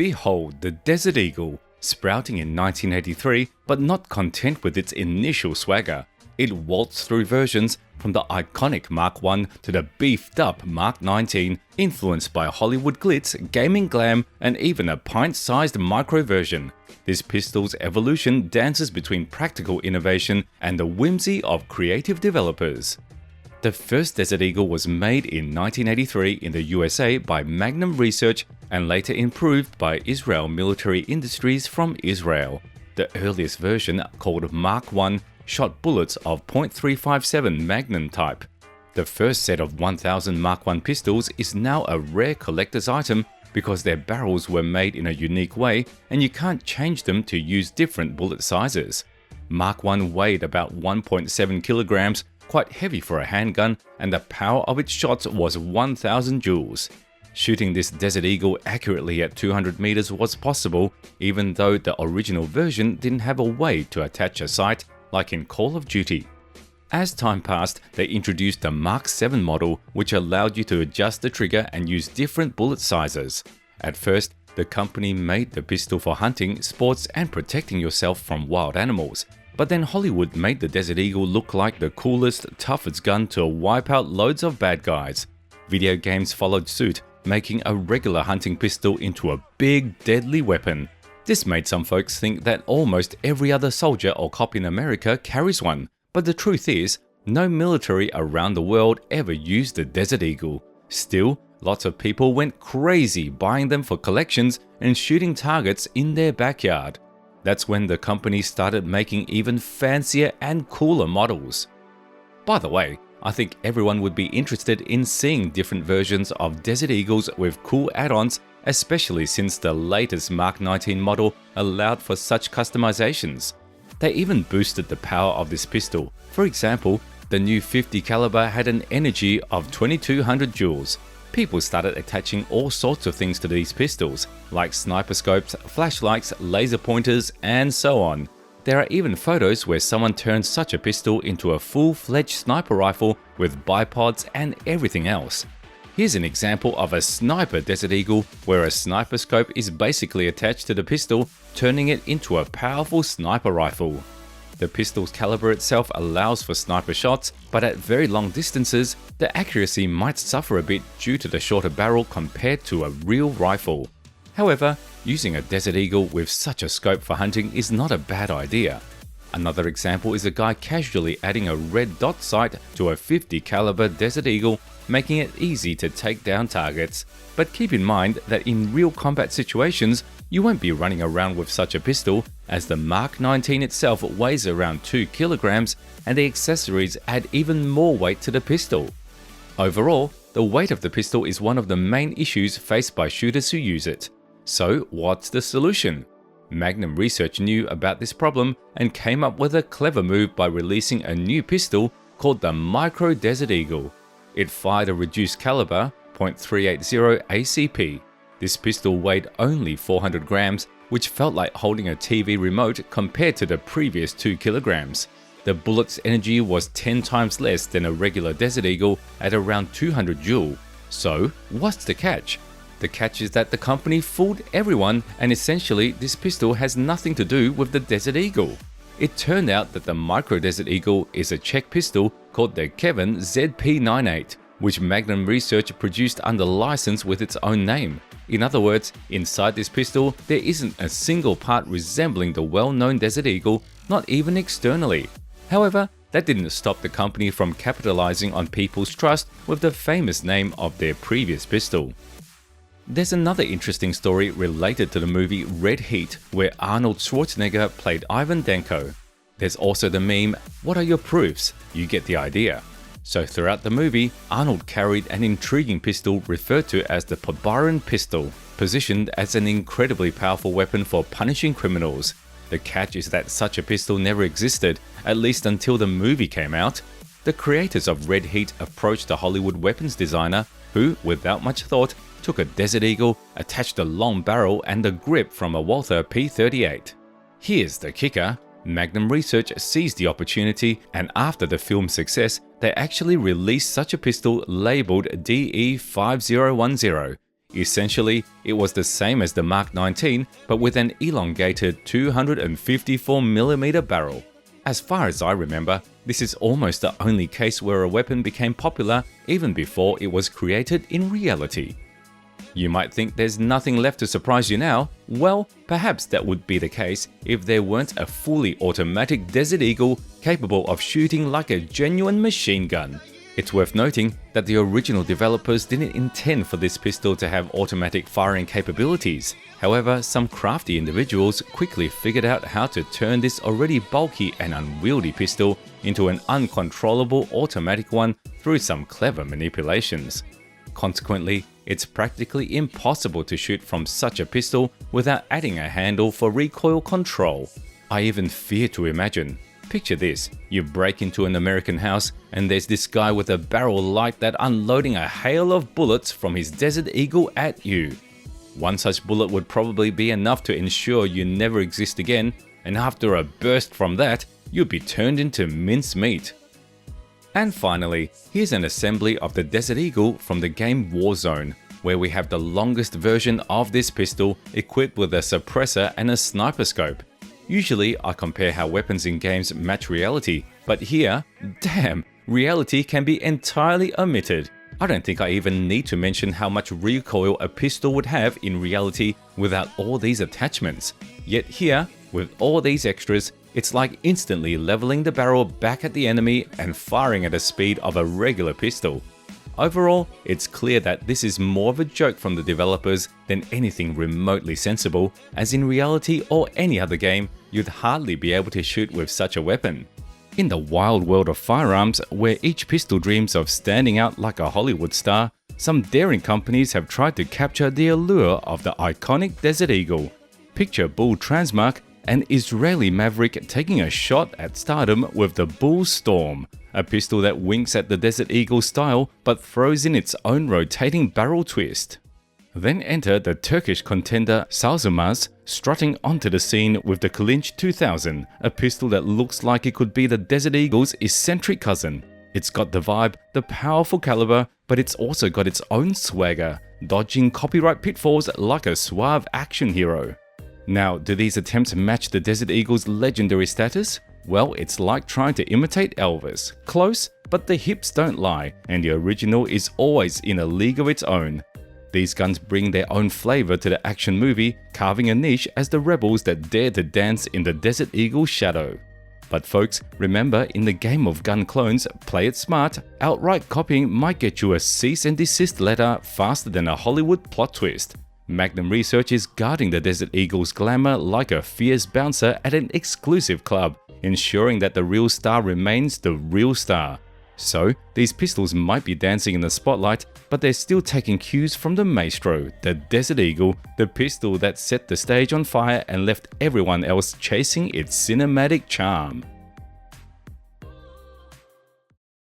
behold the Desert Eagle, sprouting in 1983, but not content with its initial swagger. It waltzed through versions from the iconic Mark I to the beefed-up Mark 19, influenced by Hollywood glitz, gaming glam, and even a pint-sized micro version. This pistol's evolution dances between practical innovation and the whimsy of creative developers. The first Desert Eagle was made in 1983 in the USA by Magnum Research and later improved by Israel Military Industries from Israel. The earliest version, called Mark I, shot bullets of .357 Magnum type. The first set of 1000 Mark I pistols is now a rare collector's item because their barrels were made in a unique way and you can't change them to use different bullet sizes. Mark I weighed about 1.7 kilograms, quite heavy for a handgun, and the power of its shots was 1000 joules. Shooting this Desert Eagle accurately at 200 meters was possible, even though the original version didn't have a way to attach a sight like in Call of Duty. As time passed, they introduced the Mark 7 model, which allowed you to adjust the trigger and use different bullet sizes. At first, the company made the pistol for hunting, sports, and protecting yourself from wild animals. But then Hollywood made the Desert Eagle look like the coolest, toughest gun to wipe out loads of bad guys. Video games followed suit, making a regular hunting pistol into a big, deadly weapon. This made some folks think that almost every other soldier or cop in America carries one, but the truth is, no military around the world ever used the Desert Eagle. Still, lots of people went crazy buying them for collections and shooting targets in their backyard. That's when the company started making even fancier and cooler models. By the way, I think everyone would be interested in seeing different versions of Desert Eagles with cool add-ons, especially since the latest Mark 19 model allowed for such customizations. They even boosted the power of this pistol. For example, the new 50 caliber had an energy of 2200 joules. People started attaching all sorts of things to these pistols, like sniper scopes, flashlights, laser pointers, and so on. There are even photos where someone turned such a pistol into a full-fledged sniper rifle with bipods and everything else. Here's an example of a sniper Desert Eagle where a sniper scope is basically attached to the pistol, turning it into a powerful sniper rifle. The pistol's caliber itself allows for sniper shots, but at very long distances, the accuracy might suffer a bit due to the shorter barrel compared to a real rifle. However, using a Desert Eagle with such a scope for hunting is not a bad idea. Another example is a guy casually adding a red dot sight to a 50 caliber Desert Eagle, making it easy to take down targets. But keep in mind that in real combat situations, you won't be running around with such a pistol, as the Mark 19 itself weighs around 2 kilograms and the accessories add even more weight to the pistol. Overall, the weight of the pistol is one of the main issues faced by shooters who use it. So what's the solution? Magnum Research knew about this problem and came up with a clever move by releasing a new pistol called the Micro Desert Eagle. It fired a reduced caliber .380 ACP. This pistol weighed only 400 grams, which felt like holding a TV remote compared to the previous 2 kilograms. The bullet's energy was 10 times less than a regular Desert Eagle at around 200 joule. So, what's the catch? The catch is that the company fooled everyone, and essentially this pistol has nothing to do with the Desert Eagle. It turned out that the Micro Desert Eagle is a Czech pistol called the Kevin ZP98, which Magnum Research produced under license with its own name. In other words, inside this pistol, there isn't a single part resembling the well-known Desert Eagle, not even externally. However, that didn't stop the company from capitalizing on people's trust with the famous name of their previous pistol. There's another interesting story related to the movie Red Heat, where Arnold Schwarzenegger played Ivan Danko. There's also the meme, "What are your proofs?" You get the idea. So throughout the movie, Arnold carried an intriguing pistol referred to as the Podbaran pistol, positioned as an incredibly powerful weapon for punishing criminals. The catch is that such a pistol never existed, at least until the movie came out. The creators of Red Heat approached a Hollywood weapons designer who, without much thought, took a Desert Eagle, attached a long barrel and the grip from a Walther P38. Here's the kicker. Magnum Research seized the opportunity, and after the film's success, they actually released such a pistol labeled DE5010. Essentially, it was the same as the Mark 19, but with an elongated 254mm barrel. As far as I remember, this is almost the only case where a weapon became popular even before it was created in reality. You might think there's nothing left to surprise you now. Well, perhaps that would be the case if there weren't a fully automatic Desert Eagle capable of shooting like a genuine machine gun. It's worth noting that the original developers didn't intend for this pistol to have automatic firing capabilities. However, some crafty individuals quickly figured out how to turn this already bulky and unwieldy pistol into an uncontrollable automatic one through some clever manipulations. Consequently, it's practically impossible to shoot from such a pistol without adding a handle for recoil control. I even fear to imagine. Picture this, you break into an American house and there's this guy with a barrel like that unloading a hail of bullets from his Desert Eagle at you. One such bullet would probably be enough to ensure you never exist again, and after a burst from that, you'd be turned into mincemeat. And finally, here's an assembly of the Desert Eagle from the game Warzone, where we have the longest version of this pistol equipped with a suppressor and a sniper scope. Usually, I compare how weapons in games match reality, but here, damn, reality can be entirely omitted. I don't think I even need to mention how much recoil a pistol would have in reality without all these attachments. Yet here, with all these extras, it's like instantly leveling the barrel back at the enemy and firing at a speed of a regular pistol. Overall, it's clear that this is more of a joke from the developers than anything remotely sensible, as in reality or any other game, you'd hardly be able to shoot with such a weapon. In the wild world of firearms, where each pistol dreams of standing out like a Hollywood star, some daring companies have tried to capture the allure of the iconic Desert Eagle. Picture Bull Transmark, an Israeli maverick taking a shot at stardom with the Bull Storm, a pistol that winks at the Desert Eagle style but throws in its own rotating barrel twist. Then enter the Turkish contender Salzamaz, strutting onto the scene with the Kılıç 2000, a pistol that looks like it could be the Desert Eagle's eccentric cousin. It's got the vibe, the powerful caliber, but it's also got its own swagger, dodging copyright pitfalls like a suave action hero. Now, do these attempts match the Desert Eagle's legendary status? Well, it's like trying to imitate Elvis. Close, but the hips don't lie, and the original is always in a league of its own. These guns bring their own flavor to the action movie, carving a niche as the rebels that dare to dance in the Desert Eagle's shadow. But folks, remember, in the game of gun clones, play it smart. Outright copying might get you a cease and desist letter faster than a Hollywood plot twist. Magnum Research is guarding the Desert Eagle's glamour like a fierce bouncer at an exclusive club, ensuring that the real star remains the real star. So, these pistols might be dancing in the spotlight, but they're still taking cues from the maestro, the Desert Eagle, the pistol that set the stage on fire and left everyone else chasing its cinematic charm.